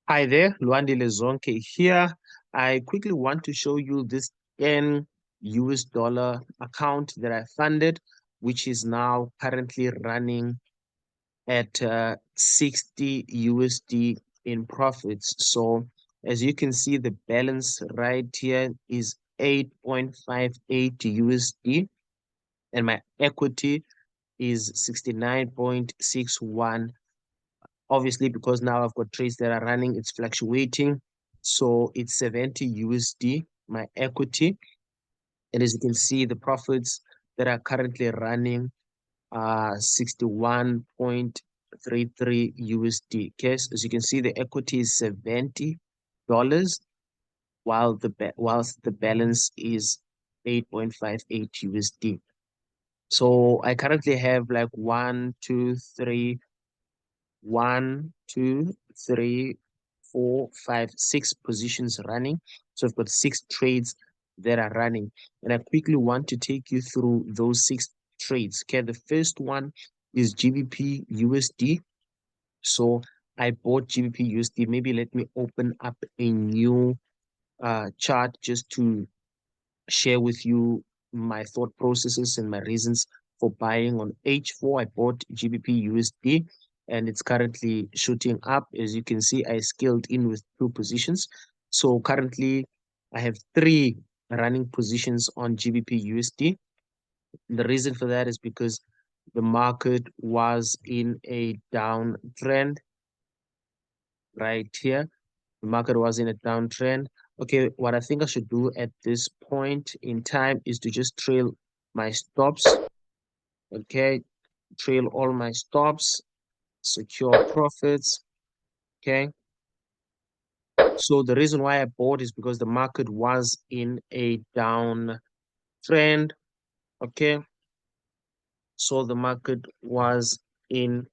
Hi there, Luandile Zonke here. I quickly want to show you this 10 US dollar account that I funded, which is now currently running at 60 USD in profits. So as you can see, the balance right here is 8.58 USD, and my equity is 69.61. Obviously, because now I've got trades that are running, it's fluctuating. So it's 70 USD, my equity. And as you can see, the profits that are currently running are 61.33 USD. Okay, so as you can see, the equity is $70, whilst the balance is 8.58 USD. So I currently have like 6 positions running. So I've got 6 trades that are running. And I quickly want to take you through those 6 trades. Okay, the first one is GBP USD. So I bought GBP USD. Maybe let me open up a new chart just to share with you my thought processes and my reasons for buying on H4. I bought GBP USD and it's currently shooting up. As you can see, I scaled in with 2 positions. So currently I have 3 running positions on GBP USD. The reason for that is because the market was in a downtrend right here. The market was in a downtrend. Okay, what I think I should do at this point in time is to just trail my stops. Okay, trail all my stops, secure profits. Okay, so the reason why I bought is because the market was in a down trend. Okay, so the market was in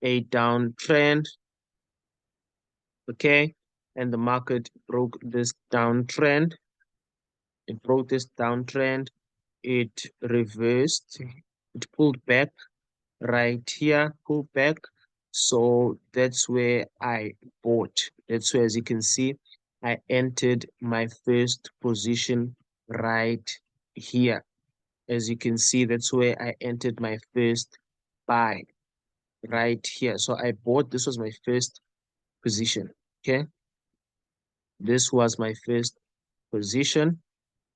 a downtrend. Okay, and the market broke this downtrend. It broke this downtrend. It reversed, it pulled back right here, pulled back. So that's where I bought. That's where, as you can see, I entered my first position right here. As you can see, that's where I entered my first buy right here. So I bought, this was my first position. Okay. This was my first position.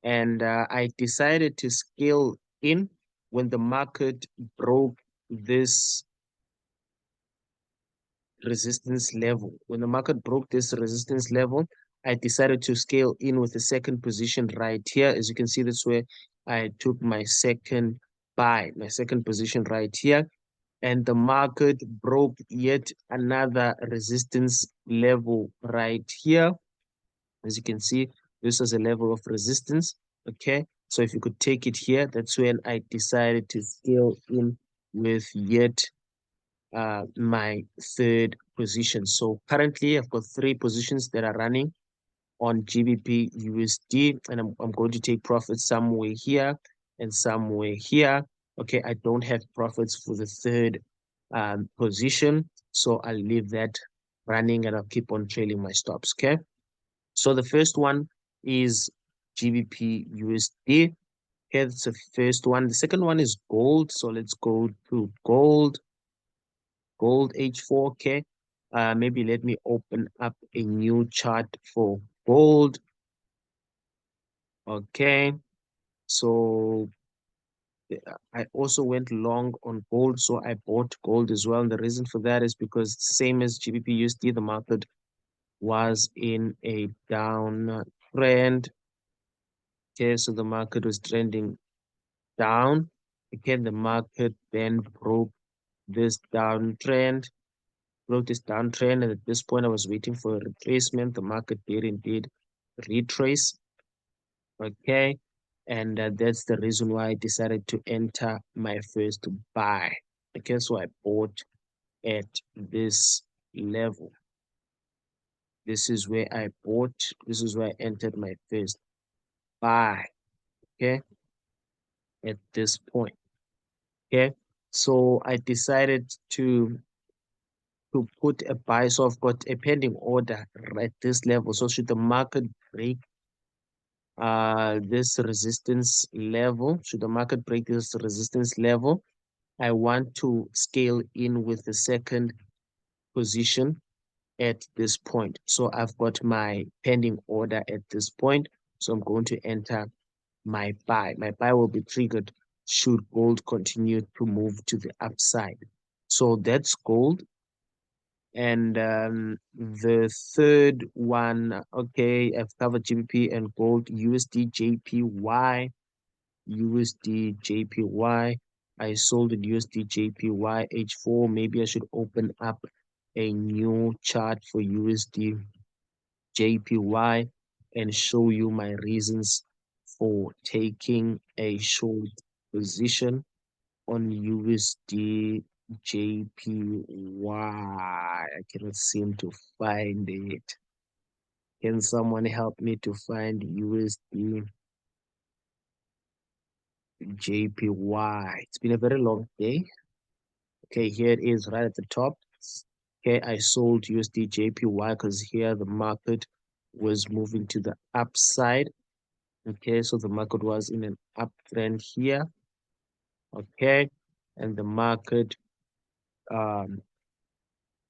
And I decided to scale in when the market broke this resistance level. When the market broke this resistance level, I decided to scale in with the second position right here. As you can see, that's where I took my second buy, my second position right here. And the market broke yet another resistance level right here. As you can see, this is a level of resistance. Okay, so if you could take it here, that's when I decided to scale in with yet my third position. So currently I've got 3 positions that are running on GBP USD, and I'm going to take profits somewhere here and somewhere here. Okay, I don't have profits for the third position, so I'll leave that running and I'll keep on trailing my stops. Okay, so the first one is GBP USD. Okay, that's the first one. The second one is gold. So let's go to gold. Gold H4K. Maybe let me open up a new chart for gold. Okay, so I also went long on gold, so I bought gold as well. And the reason for that is because same as GBP USD, the market was in a down trend. Okay, so the market was trending down. Again, the market then broke this downtrend, and at this point I was waiting for a retracement. The market did indeed retrace. Okay, and that's the reason why I decided to enter my first buy. Okay, so I bought at this level. This is where I bought. This is where I entered my first buy. Okay, at this point. Okay, so I decided to to put a buy. So I've got a pending order at this level. So should the market break this resistance level, should the market break this resistance level, I want to scale in with the second position at this point. So I've got my pending order at this point. So I'm going to enter my buy. My buy will be triggered should gold continue to move to the upside. So that's gold. And the third one, okay, I've covered GBP and gold, USD, JPY, USD, JPY. I sold in USD, JPY, H4. Maybe I should open up a new chart for USD, JPY and show you my reasons for taking a short position on USD JPY. I cannot seem to find it. Can someone help me to find USD JPY? It's been a very long day. Okay, here it is right at the top. Okay, I sold USD JPY because here the market was moving to the upside. Okay, so the market was in an uptrend here. Okay, and the market,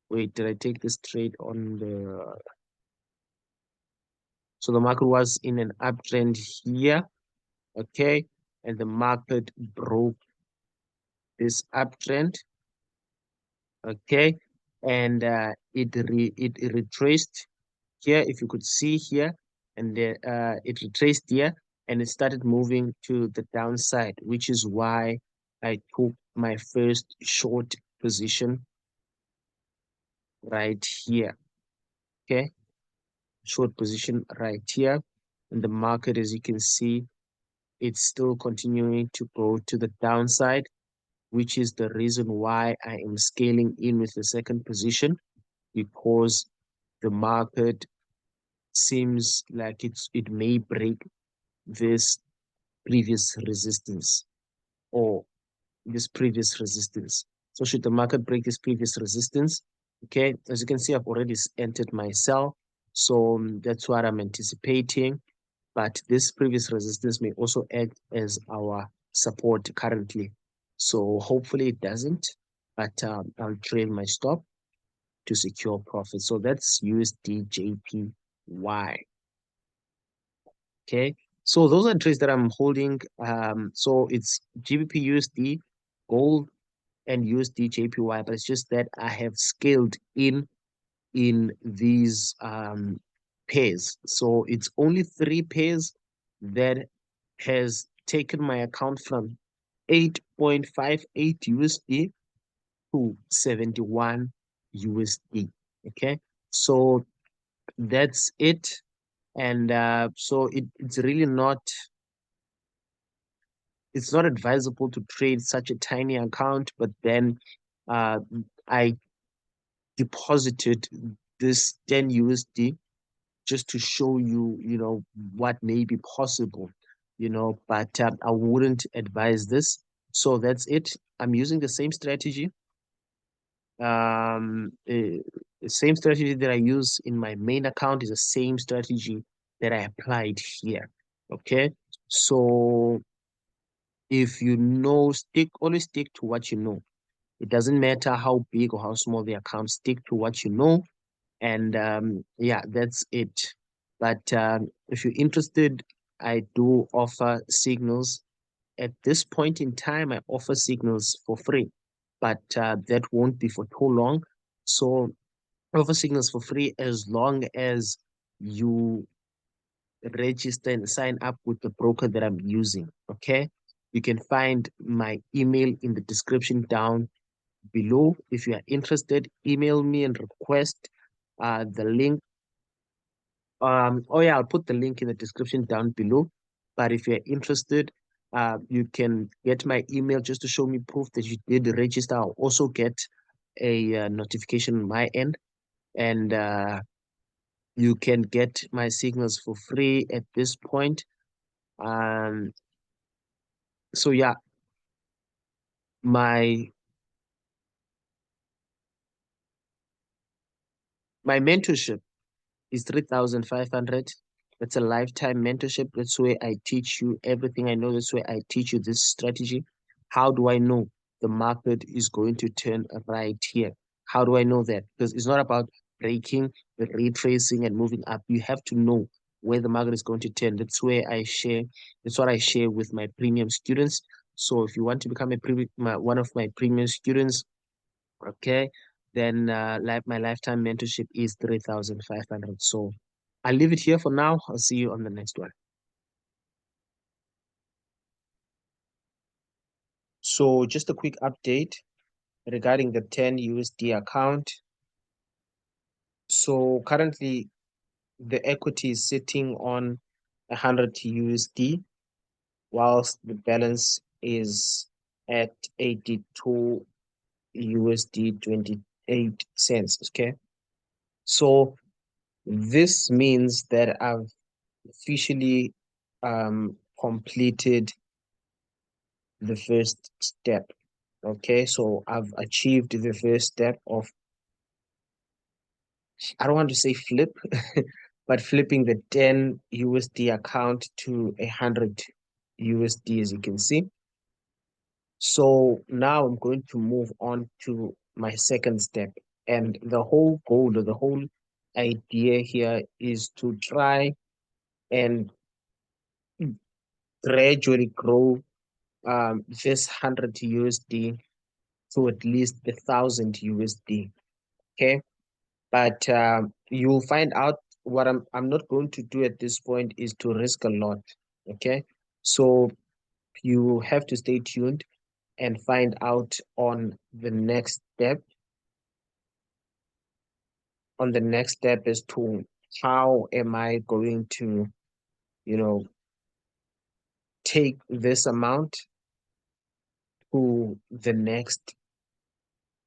wait, did I take this trade on the, so the market was in an uptrend here. Okay, and the market broke this uptrend. Okay, and it retraced here, if you could see here, and it retraced here, and it started moving to the downside, which is why I took my first short position right here. Okay, short position right here. And the market, as you can see, it's still continuing to go to the downside, which is the reason why I am scaling in with the second position, because the market seems like it may break this previous resistance or this previous resistance. So should the market break this previous resistance, okay, as you can see, I've already entered my sell. So that's what I'm anticipating. But this previous resistance may also act as our support currently. So hopefully it doesn't, but I'll trail my stop to secure profit. So that's USD JPY. Okay, so those are trades that I'm holding. So it's GBP USD, gold, and USD JPY, but it's just that I have scaled in these pairs. So it's only 3 pairs that has taken my account from 8.58 USD to 71 USD. Okay, so that's it. And so it's really not, it's not advisable to trade such a tiny account, but then uh, I deposited this 10 USD just to show you, what may be possible, but I wouldn't advise this. So that's it. I'm using the same strategy, the same strategy that I use in my main account is the same strategy that I applied here. Okay, so if you know, always stick to what you know. It doesn't matter how big or how small the account, stick to what you know. And yeah, that's it. But if you're interested, I do offer signals. At this point in time, I offer signals for free, but that won't be for too long. So I offer signals for free as long as you register and sign up with the broker that I'm using. Okay. You can find my email in the description down below. If you are interested, email me and request the link. Oh yeah, I'll put the link in the description down below. But if you're interested, you can get my email just to show me proof that you did register. I'll also get a notification on my end, and you can get my signals for free at this point. Um, so yeah, my My mentorship is 3,500. That's a lifetime mentorship. That's where I teach you everything I know. That's where I teach you this strategy. How do I know the market is going to turn right here? How do I know that? Because it's not about breaking, retracing, and moving up. You have to know where the market is going to turn. That's what I share with my premium students. So if you want to become one of my premium students, okay, then my lifetime mentorship is 3,500. So I'll leave it here for now. I'll see you on the next one. So just a quick update regarding the 10 USD account. So currently the equity is sitting on 100 USD, whilst the balance is at 82 USD 28 cents. Okay. So this means that I've officially completed the first step. Okay, so I've achieved the first step of, I don't want to say flip, but flipping the 10 USD account to 100 USD, as you can see. So now I'm going to move on to my second step. And the whole goal or the whole idea here is to try and gradually grow this 100 USD to at least 1,000 USD. Okay, but you'll find out what I'm not going to do at this point is to risk a lot. Okay, so you have to stay tuned and find out on the next step. On the next step as to how am I going to, you know, take this amount to the next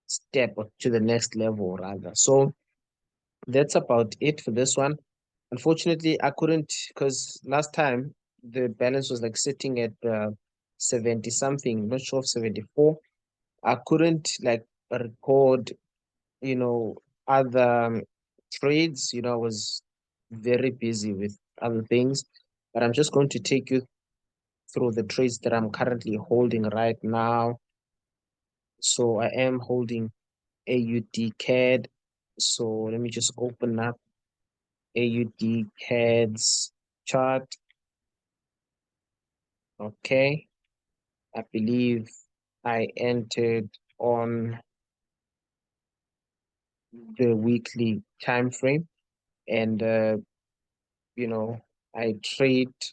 step or to the next level rather. So that's about it for this one. Unfortunately, I couldn't, because last time the balance was like sitting at 70 something, not sure of 74. I couldn't like record, you know, other trades. I was very busy with other things, but I'm just going to take you through the trades that I'm currently holding right now. So I am holding AUD CAD. So let me just open up AUD CAD's chart. Okay. I believe I entered on the weekly time frame, and you know, I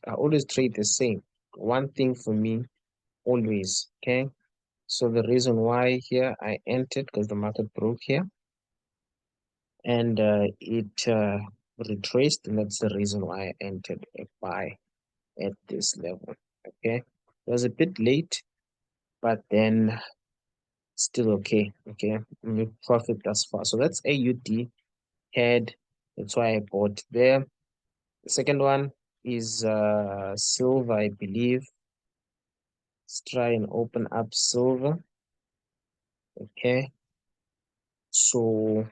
always trade the same. One thing for me, always. Okay. So the reason why here I entered, because the market broke here and it retraced, and that's the reason why I entered a buy at this level. Okay. It was a bit late, but then still okay. Okay. We profit thus far. So that's AUD CAD. That's why I bought there. The second one is silver, I believe. Let's try and open up silver. Okay. So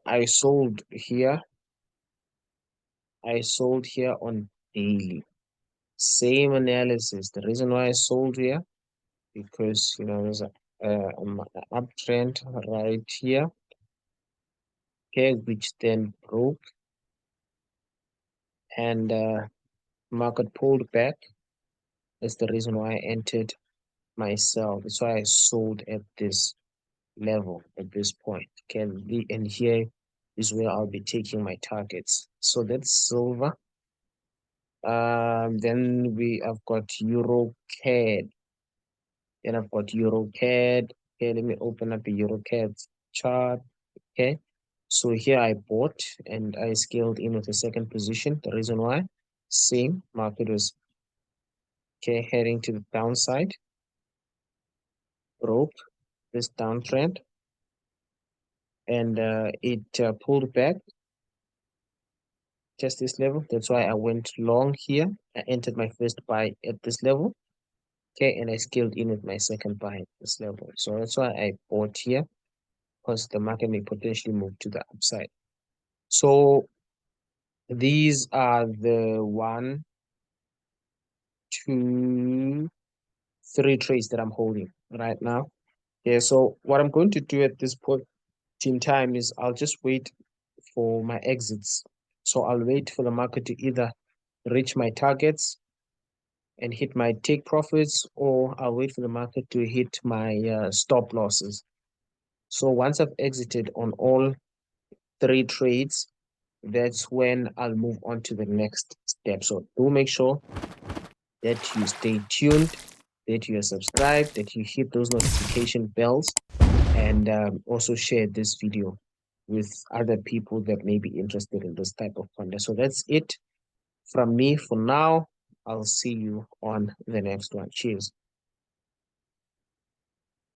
I sold here. I sold here on daily. Same analysis. The reason why I sold here, because there's an uptrend right here. Okay, which then broke and market pulled back. That's the reason why I entered myself. That's why I sold at this level at this point. Okay, and here is where I'll be taking my targets. So that's silver. Then we have got Euro CAD. Then I've got Euro CAD. Okay, let me open up the Euro CAD chart. Okay, so here I bought and I scaled in with the second position. The reason why, same market was okay heading to the downside, broke this downtrend, and it pulled back just this level. That's why I went long here. I entered my first buy at this level. Okay, and I scaled in with my second buy at this level. So that's why I bought here. because the market may potentially move to the upside. So these are the 1, 2, 3 trades that I'm holding right now. Yeah, so what I'm going to do at this point in time is I'll just wait for my exits. So I'll wait for the market to either reach my targets and hit my take profits, or I'll wait for the market to hit my stop losses. So once I've exited on all 3 trades, that's when I'll move on to the next step. So do make sure that you stay tuned, that you are subscribed, that you hit those notification bells, and also share this video with other people that may be interested in this type of content. So that's it from me for now. I'll see you on the next one. Cheers.